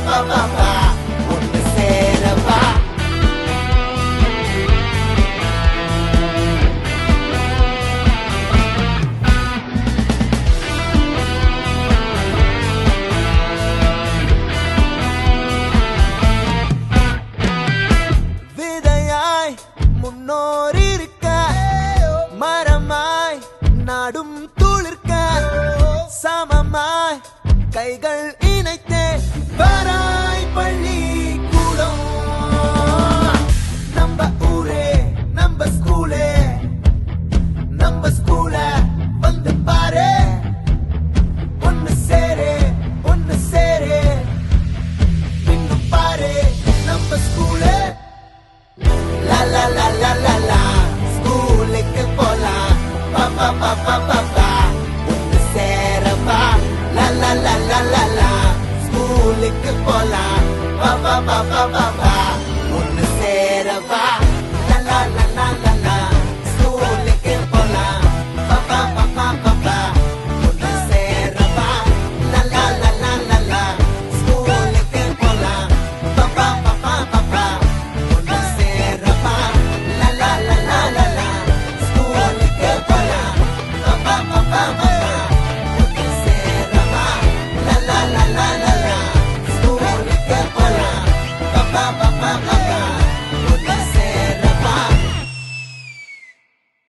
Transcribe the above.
பா பா பா ஒன்னு சேரவா விதையாய் முன்னோர் இருக்க மரமாய் நாடும் துளிர்க்க சமமாய் கைகள் இணைத்தே வராய் பள்ளி கூடம் நம்ம ஊரே நம்ம ஸ்கூலே நம்ம ஸ்கூல வந்து பாரு ஒன்னு சேரு இன்னும் பாரு நம்ம ஸ்கூலே லா லா லா லா லா லா ஸ்கூலுக்கு போலாம் பா பா பா பா பா பா ஒன்னு சேரவா லா லா லா லா லா லா ஸ்கூலுக்கு போலாம் பா பா பா பா பா பா